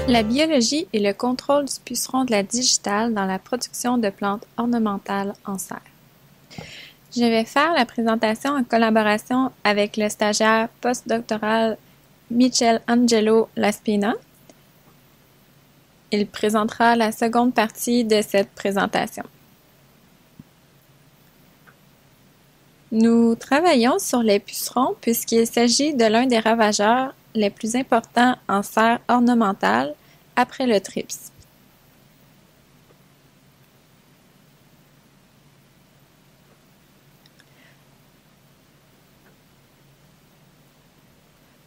La biologie et le contrôle du puceron de la digitale dans la production de plantes ornementales en serre. Je vais faire la présentation en collaboration avec le stagiaire postdoctoral Michelangelo Laspina. Il présentera la seconde partie de cette présentation. Nous travaillons sur les pucerons puisqu'il s'agit de l'un des ravageurs les plus importants en serre ornementale après le thrips.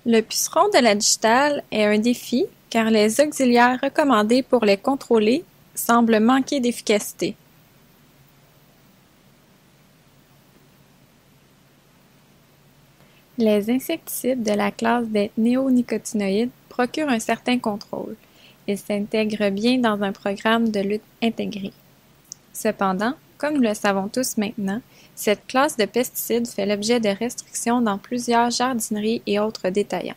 Le puceron de la digitale est un défi car les auxiliaires recommandés pour les contrôler semblent manquer d'efficacité. Les insecticides de la classe des néonicotinoïdes procurent un certain contrôle. Ils s'intègrent bien dans un programme de lutte intégré. Cependant, comme nous le savons tous maintenant, cette classe de pesticides fait l'objet de restrictions dans plusieurs jardineries et autres détaillants.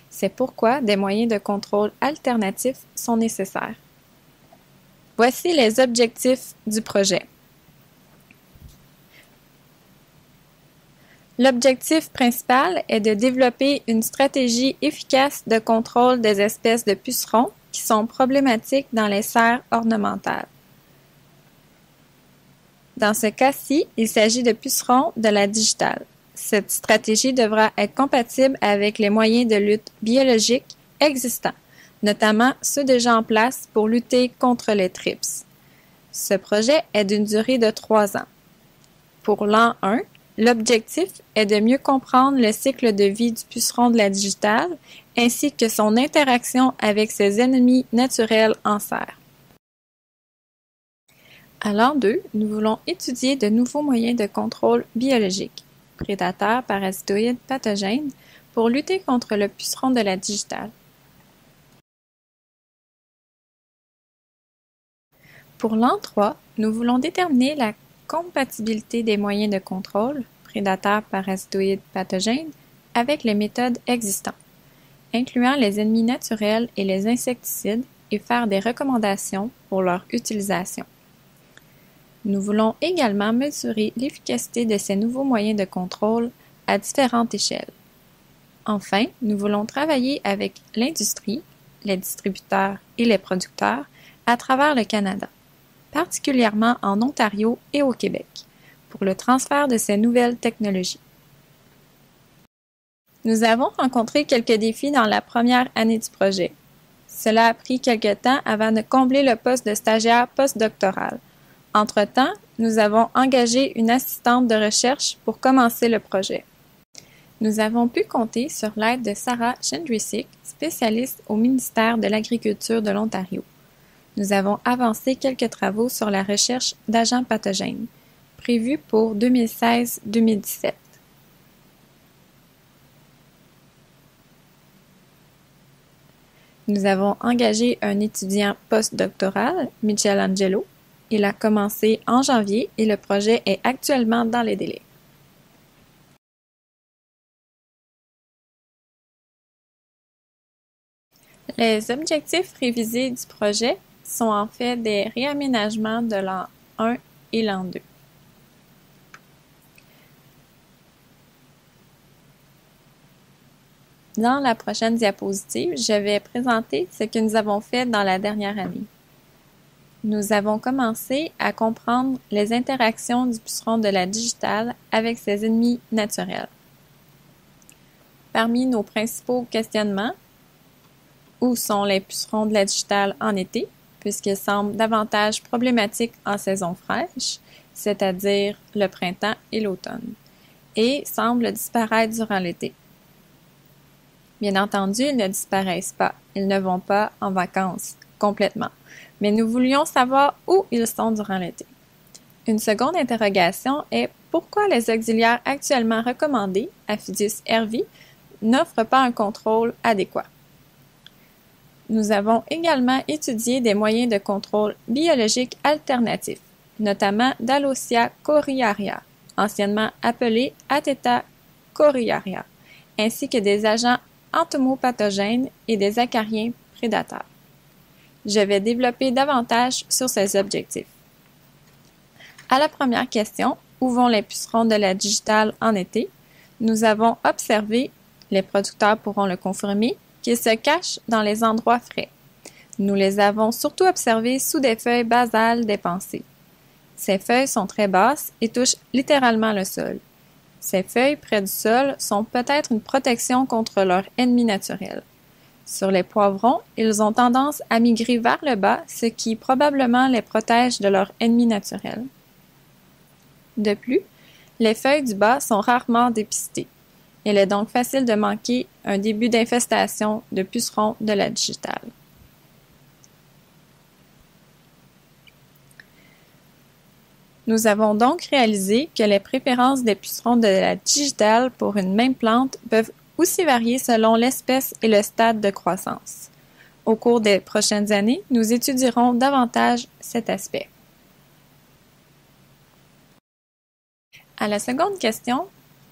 C'est pourquoi des moyens de contrôle alternatifs sont nécessaires. Voici les objectifs du projet. L'objectif principal est de développer une stratégie efficace de contrôle des espèces de pucerons qui sont problématiques dans les serres ornementales. Dans ce cas-ci, il s'agit de pucerons de la digitale. Cette stratégie devra être compatible avec les moyens de lutte biologiques existants, notamment ceux déjà en place pour lutter contre les thrips. Ce projet est d'une durée de 3 ans. Pour l'an 1, l'objectif est de mieux comprendre le cycle de vie du puceron de la digitale ainsi que son interaction avec ses ennemis naturels en serre. À l'an 2, nous voulons étudier de nouveaux moyens de contrôle biologique, prédateurs, parasitoïdes, pathogènes, pour lutter contre le puceron de la digitale. Pour l'an 3, nous voulons déterminer la compatibilité des moyens de contrôle, prédateurs, parasitoïdes, pathogènes, avec les méthodes existantes, incluant les ennemis naturels et les insecticides, et faire des recommandations pour leur utilisation. Nous voulons également mesurer l'efficacité de ces nouveaux moyens de contrôle à différentes échelles. Enfin, nous voulons travailler avec l'industrie, les distributeurs et les producteurs à travers le Canada, particulièrement en Ontario et au Québec, pour le transfert de ces nouvelles technologies. Nous avons rencontré quelques défis dans la première année du projet. Cela a pris quelque temps avant de combler le poste de stagiaire postdoctoral. Entre-temps, nous avons engagé une assistante de recherche pour commencer le projet. Nous avons pu compter sur l'aide de Sarah Jędrzejczyk, spécialiste au ministère de l'Agriculture de l'Ontario. Nous avons avancé quelques travaux sur la recherche d'agents pathogènes, prévus pour 2016-2017. Nous avons engagé un étudiant postdoctoral, Michelangelo. Il a commencé en janvier et le projet est actuellement dans les délais. Les objectifs révisés du projet sont en fait des réaménagements de l'an 1 et l'an 2. Dans la prochaine diapositive, je vais présenter ce que nous avons fait dans la dernière année. Nous avons commencé à comprendre les interactions du puceron de la digitale avec ses ennemis naturels. Parmi nos principaux questionnements, où sont les pucerons de la digitale en été, puisqu'ils semblent davantage problématiques en saison fraîche, c'est-à-dire le printemps et l'automne, et semblent disparaître durant l'été. Bien entendu, ils ne disparaissent pas, ils ne vont pas en vacances complètement, mais nous voulions savoir où ils sont durant l'été. Une seconde interrogation est pourquoi les auxiliaires actuellement recommandés, Aphidus hervi, n'offrent pas un contrôle adéquat. Nous avons également étudié des moyens de contrôle biologique alternatifs, notamment d'Alosia coriaria, anciennement appelée Atheta coriaria, ainsi que des agents entomopathogènes et des acariens prédateurs. je vais développer davantage sur ces objectifs. À la première question, où vont les pucerons de la digitale en été? Nous avons observé, les producteurs pourront le confirmer, qu'ils se cachent dans les endroits frais. Nous les avons surtout observés sous des feuilles basales dépensées. Ces feuilles sont très basses et touchent littéralement le sol. Ces feuilles près du sol sont peut-être une protection contre leur ennemi naturel. Sur les poivrons, ils ont tendance à migrer vers le bas, ce qui probablement les protège de leur ennemi naturel. De plus, les feuilles du bas sont rarement dépistées. Il est donc facile de manquer un début d'infestation de pucerons de la digitale. Nous avons donc réalisé que les préférences des pucerons de la digitale pour une même plante peuvent aussi varier selon l'espèce et le stade de croissance. Au cours des prochaines années, nous étudierons davantage cet aspect. À la seconde question,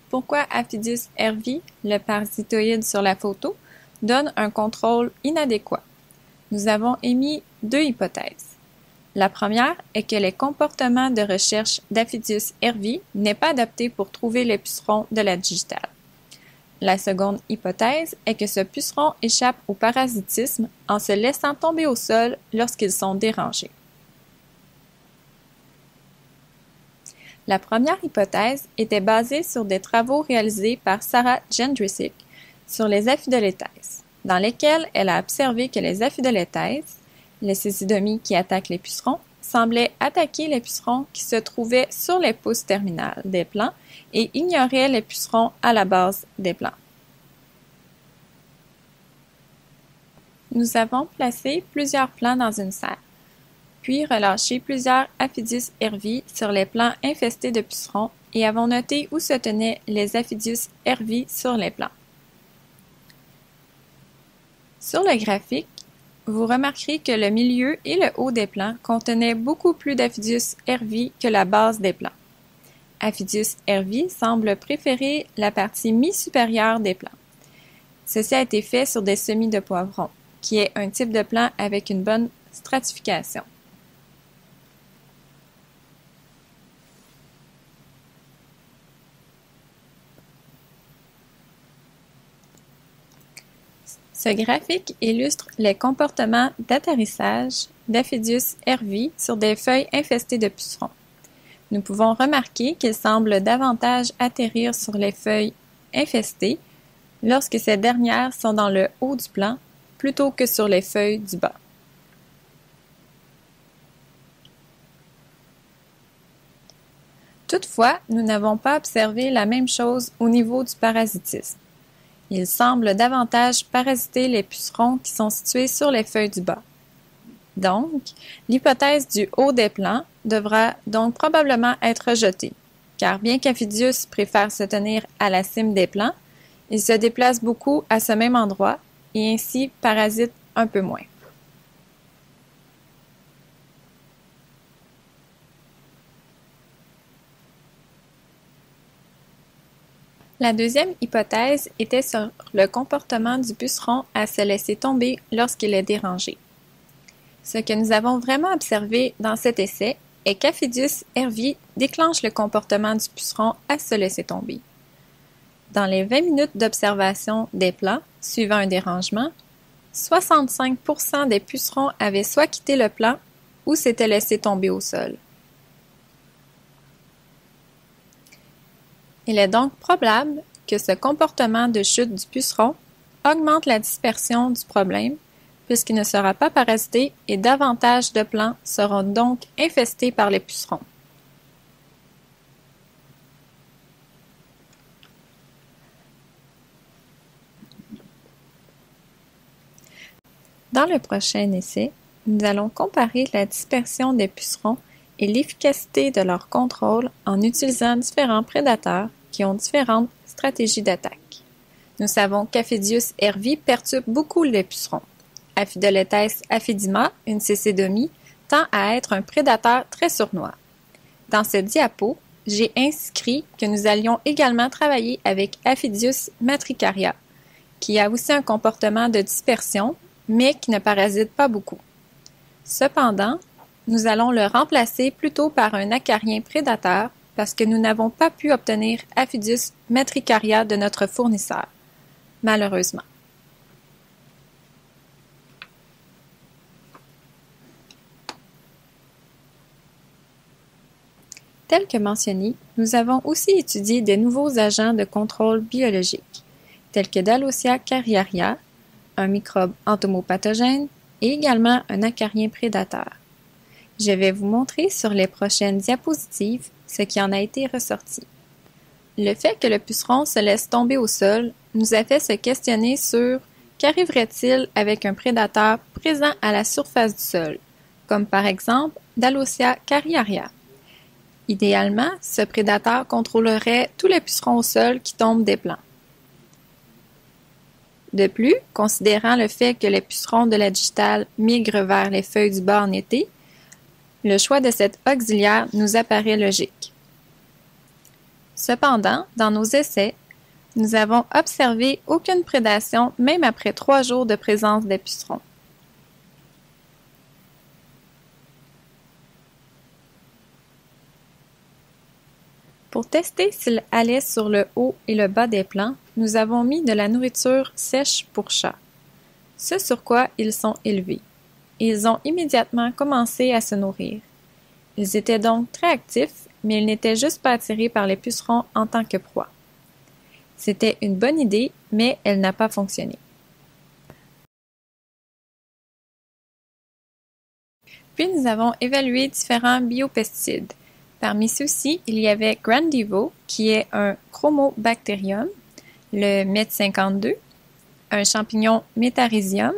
pourquoi Aphidius hervi, le parasitoïde sur la photo, donne un contrôle inadéquat? Nous avons émis deux hypothèses. La première est que les comportements de recherche d'Aphidius hervi n'est pas adaptés pour trouver les pucerons de la digitale. La seconde hypothèse est que ce puceron échappe au parasitisme en se laissant tomber au sol lorsqu'ils sont dérangés. La première hypothèse était basée sur des travaux réalisés par Sarah Jędrysik sur les aphidoléthèses, dans lesquels elle a observé que les aphidoléthèses, les césidomies qui attaquent les pucerons, semblaient attaquer les pucerons qui se trouvaient sur les pousses terminales des plants et ignoraient les pucerons à la base des plants. Nous avons placé plusieurs plants dans une serre, puis relâché plusieurs Aphidius hervi sur les plants infestés de pucerons et avons noté où se tenaient les Aphidius hervi sur les plants. Sur le graphique, vous remarquerez que le milieu et le haut des plants contenaient beaucoup plus d'Aphidius hervi que la base des plants. Aphidius hervi semble préférer la partie mi-supérieure des plants. Ceci a été fait sur des semis de poivrons, qui est un type de plant avec une bonne stratification. Ce graphique illustre les comportements d'atterrissage d'Aphidius hervi sur des feuilles infestées de pucerons. Nous pouvons remarquer qu'il semble davantage atterrir sur les feuilles infestées lorsque ces dernières sont dans le haut du plant plutôt que sur les feuilles du bas. Toutefois, nous n'avons pas observé la même chose au niveau du parasitisme. Il semble davantage parasiter les pucerons qui sont situés sur les feuilles du bas. Donc, l'hypothèse du haut des plants devra donc probablement être rejetée, car bien qu'Aphidius préfère se tenir à la cime des plants, il se déplace beaucoup à ce même endroit et ainsi parasite un peu moins. La deuxième hypothèse était sur le comportement du puceron à se laisser tomber lorsqu'il est dérangé. Ce que nous avons vraiment observé dans cet essai est qu'Aphidius hervi déclenche le comportement du puceron à se laisser tomber. Dans les 20 minutes d'observation des plants suivant un dérangement, 65% des pucerons avaient soit quitté le plant ou s'étaient laissés tomber au sol. Il est donc probable que ce comportement de chute du puceron augmente la dispersion du problème puisqu'il ne sera pas parasité et davantage de plants seront donc infestés par les pucerons. Dans le prochain essai, nous allons comparer la dispersion des pucerons et l'efficacité de leur contrôle en utilisant différents prédateurs qui ont différentes stratégies d'attaque. Nous savons qu'Aphidius hervi perturbe beaucoup les pucerons. Aphidoléthès aphidima, une cécidomie, tend à être un prédateur très sournois. Dans ce diapo, j'ai inscrit que nous allions également travailler avec Aphidius matricaria, qui a aussi un comportement de dispersion, mais qui ne parasite pas beaucoup. Cependant, nous allons le remplacer plutôt par un acarien prédateur parce que nous n'avons pas pu obtenir Aphidus metricaria de notre fournisseur, malheureusement. Tel que mentionné, nous avons aussi étudié des nouveaux agents de contrôle biologique, tels que Dalosia carriaria, un microbe entomopathogène, et également un acarien prédateur. Je vais vous montrer sur les prochaines diapositives ce qui en a été ressorti. Le fait que le puceron se laisse tomber au sol nous a fait se questionner sur qu'arriverait-il avec un prédateur présent à la surface du sol, comme par exemple Dalosia carriaria. Idéalement, ce prédateur contrôlerait tous les pucerons au sol qui tombent des plants. De plus, considérant le fait que les pucerons de la digitale migrent vers les feuilles du bas en été, le choix de cet auxiliaire nous apparaît logique. Cependant, dans nos essais, nous avons observé aucune prédation même après 3 jours de présence des pucerons. Pour tester s'ils allaient sur le haut et le bas des plants, nous avons mis de la nourriture sèche pour chats, ce sur quoi ils sont élevés. Ils ont immédiatement commencé à se nourrir. Ils étaient donc très actifs, mais ils n'étaient juste pas attirés par les pucerons en tant que proie. C'était une bonne idée, mais elle n'a pas fonctionné. Puis nous avons évalué différents biopesticides. Parmi ceux-ci, il y avait Grandivo, qui est un chromobacterium, le MET52, un champignon Metarhizium,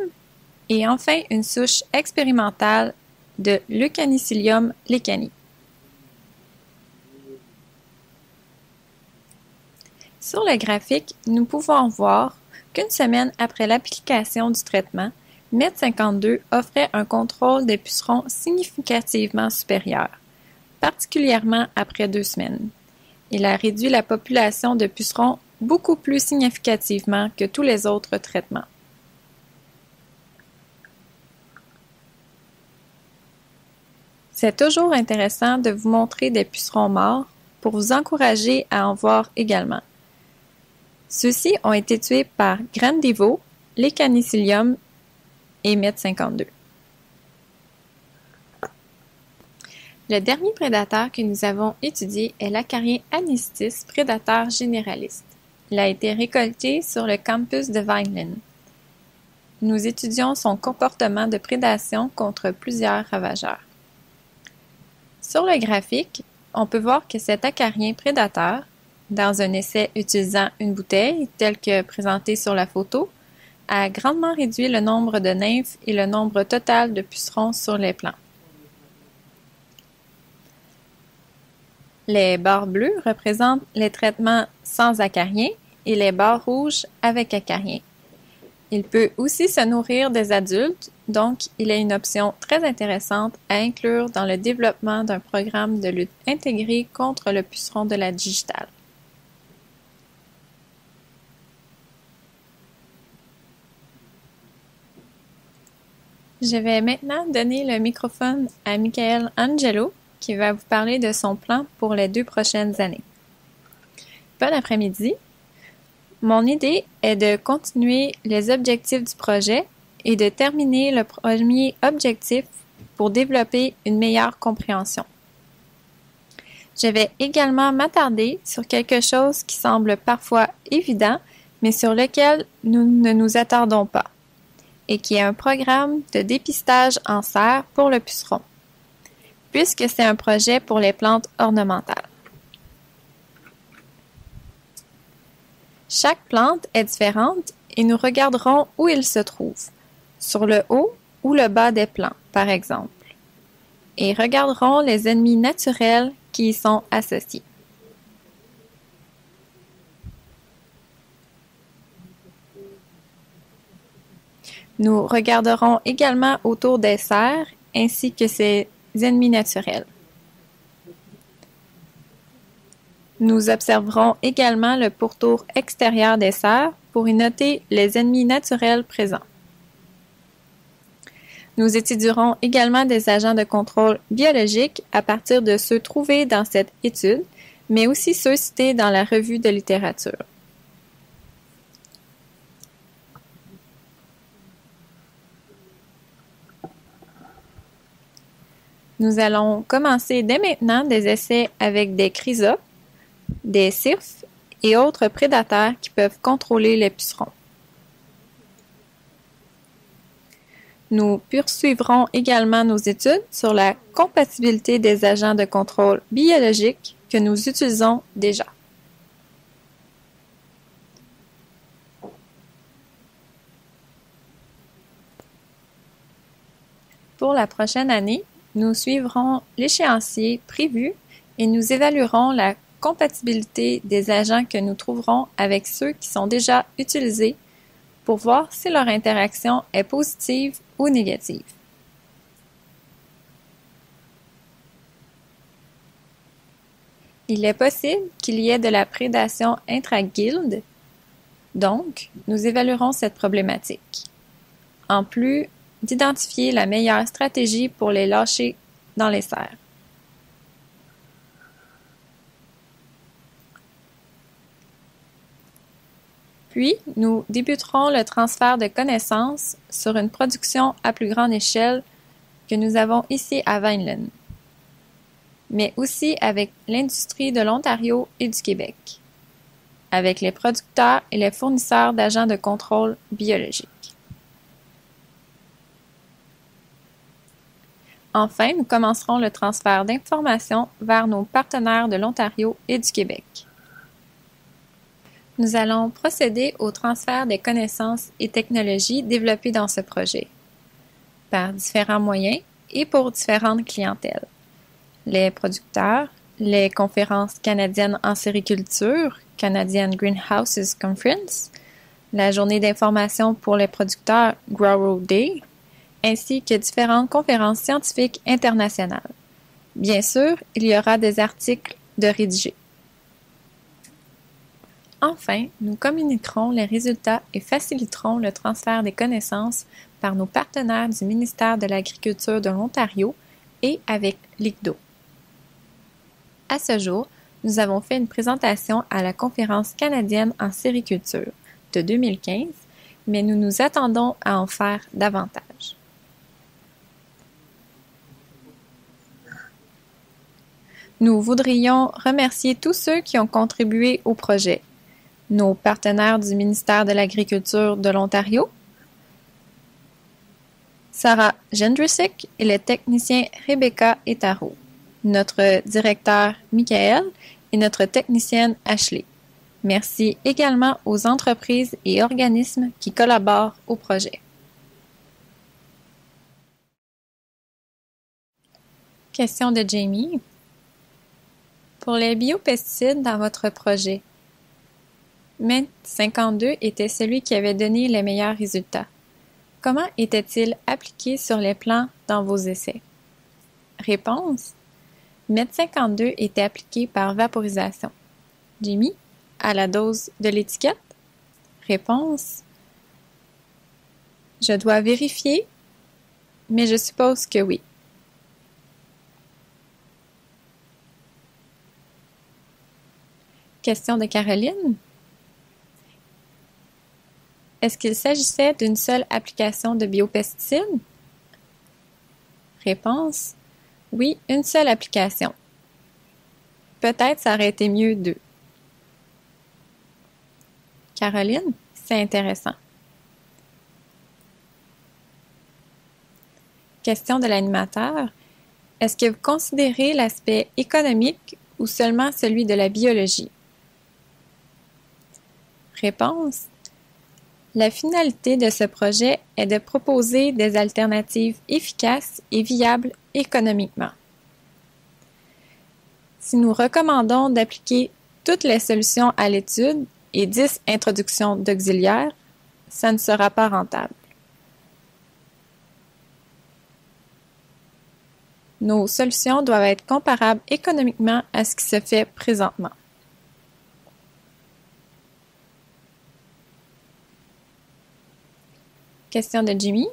et enfin une souche expérimentale de Leucanicilium lecanii. Sur le graphique, nous pouvons voir qu'une semaine après l'application du traitement, MET52 offrait un contrôle des pucerons significativement supérieur, particulièrement après 2 semaines. Il a réduit la population de pucerons beaucoup plus significativement que tous les autres traitements. C'est toujours intéressant de vous montrer des pucerons morts pour vous encourager à en voir également. Ceux-ci ont été tués par Grandivo, Leucanicilium et MET52. Le dernier prédateur que nous avons étudié est l'acarien Anistis, prédateur généraliste. Il a été récolté sur le campus de Vineland. Nous étudions son comportement de prédation contre plusieurs ravageurs. Sur le graphique, on peut voir que cet acarien prédateur, dans un essai utilisant une bouteille, tel que présenté sur la photo, a grandement réduit le nombre de nymphes et le nombre total de pucerons sur les plants. Les barres bleues représentent les traitements sans acarien et les barres rouges avec acarien. Il peut aussi se nourrir des adultes, donc il est une option très intéressante à inclure dans le développement d'un programme de lutte intégré contre le puceron de la digitale. Je vais maintenant donner le microphone à Michael Angelo, qui va vous parler de son plan pour les 2 prochaines années. Bon après-midi. Mon idée est de continuer les objectifs du projet et de terminer le premier objectif pour développer une meilleure compréhension. Je vais également m'attarder sur quelque chose qui semble parfois évident, mais sur lequel nous ne nous attardons pas, et qui est un programme de dépistage en serre pour le puceron, puisque c'est un projet pour les plantes ornementales. Chaque plante est différente et nous regarderons où il se trouve, sur le haut ou le bas des plants, par exemple, et regarderons les ennemis naturels qui y sont associés. Nous regarderons également autour des serres ainsi que ses ennemis naturels. Nous observerons également le pourtour extérieur des serres pour y noter les ennemis naturels présents. Nous étudierons également des agents de contrôle biologiques à partir de ceux trouvés dans cette étude, mais aussi ceux cités dans la revue de littérature. Nous allons commencer dès maintenant des essais avec des chrysopes, des cirphes et autres prédateurs qui peuvent contrôler les pucerons. Nous poursuivrons également nos études sur la compatibilité des agents de contrôle biologiques que nous utilisons déjà. Pour la prochaine année, nous suivrons l'échéancier prévu et nous évaluerons la compatibilité des agents que nous trouverons avec ceux qui sont déjà utilisés pour voir si leur interaction est positive ou négative. Il est possible qu'il y ait de la prédation intra-guilde, donc nous évaluerons cette problématique. En plus d'identifier la meilleure stratégie pour les lâcher dans les serres. Puis, nous débuterons le transfert de connaissances sur une production à plus grande échelle que nous avons ici à Vineland, mais aussi avec l'industrie de l'Ontario et du Québec, avec les producteurs et les fournisseurs d'agents de contrôle biologique. Enfin, nous commencerons le transfert d'informations vers nos partenaires de l'Ontario et du Québec. Nous allons procéder au transfert des connaissances et technologies développées dans ce projet, par différents moyens et pour différentes clientèles. Les producteurs, les conférences canadiennes en sériculture, Canadian Greenhouses Conference, la journée d'information pour les producteurs Grower Day, ainsi que différentes conférences scientifiques internationales. Bien sûr, il y aura des articles de rédiger. Enfin, nous communiquerons les résultats et faciliterons le transfert des connaissances par nos partenaires du ministère de l'Agriculture de l'Ontario et avec l'ICDO. À ce jour, nous avons fait une présentation à la Conférence canadienne en sériculture de 2015, mais nous nous attendons à en faire davantage. Nous voudrions remercier tous ceux qui ont contribué au projet. Nos partenaires du ministère de l'Agriculture de l'Ontario, Sarah Jendrusik et le technicien Rebecca Etaro, notre directeur Michael et notre technicienne Ashley. Merci également aux entreprises et organismes qui collaborent au projet. Question de Jamie. Pour les biopesticides dans votre projet, Mint 52 était celui qui avait donné les meilleurs résultats. Comment était-il appliqué sur les plants dans vos essais? Réponse. Mint 52 était appliqué par vaporisation. Jimmy, à la dose de l'étiquette? Réponse. Je dois vérifier, mais je suppose que oui. Question de Caroline. Est-ce qu'il s'agissait d'une seule application de biopesticides? Réponse. Oui, une seule application. Peut-être ça aurait été mieux deux. Caroline, c'est intéressant. Question de l'animateur. Est-ce que vous considérez l'aspect économique ou seulement celui de la biologie? Réponse. La finalité de ce projet est de proposer des alternatives efficaces et viables économiquement. Si nous recommandons d'appliquer toutes les solutions à l'étude et 10 introductions d'auxiliaires, ça ne sera pas rentable. Nos solutions doivent être comparables économiquement à ce qui se fait présentement. Question de Jimmy.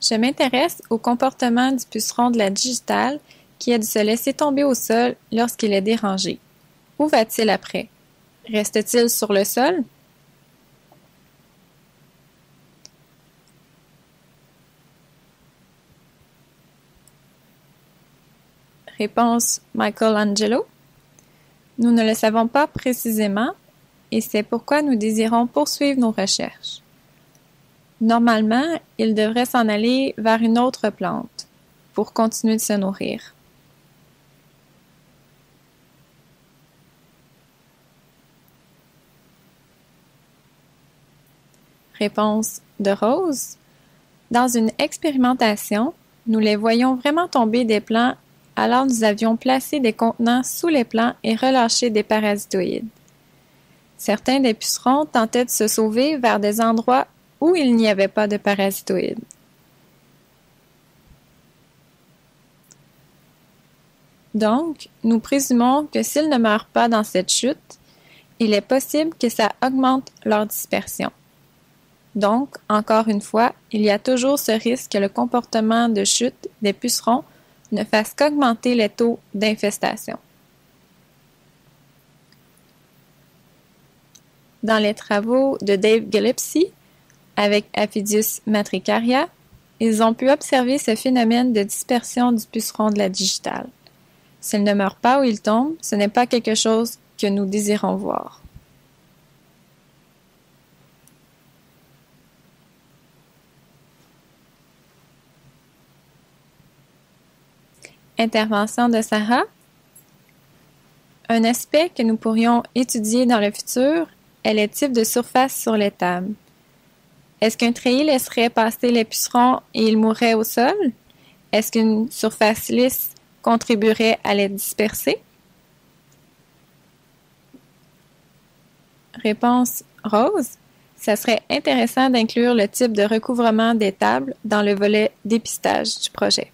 Je m'intéresse au comportement du puceron de la digitale qui est de se laisser tomber au sol lorsqu'il est dérangé. Où va-t-il après? Reste-t-il sur le sol? Réponse Michelangelo. Nous ne le savons pas précisément et c'est pourquoi nous désirons poursuivre nos recherches. Normalement, il devrait s'en aller vers une autre plante pour continuer de se nourrir. Réponse de Rose. Dans une expérimentation, nous les voyions vraiment tomber des plants, alors nous avions placé des contenants sous les plants et relâché des parasitoïdes. Certains des pucerons tentaient de se sauver vers des endroits où il n'y avait pas de parasitoïdes. Donc, nous présumons que s'ils ne meurent pas dans cette chute, il est possible que ça augmente leur dispersion. Donc, encore une fois, il y a toujours ce risque que le comportement de chute des pucerons ne fasse qu'augmenter les taux d'infestation. Dans les travaux de Dave Gillespie avec Aphidius matricaria, ils ont pu observer ce phénomène de dispersion du puceron de la digitale. S'il ne meurt pas où il tombe, ce n'est pas quelque chose que nous désirons voir. Intervention de Sarah. Un aspect que nous pourrions étudier dans le futur est les types de surfaces sur les tables. Est-ce qu'un treillis laisserait passer les pucerons et ils mourraient au sol? Est-ce qu'une surface lisse contribuerait à les disperser? Réponse Rose. Ça serait intéressant d'inclure le type de recouvrement des tables dans le volet dépistage du projet.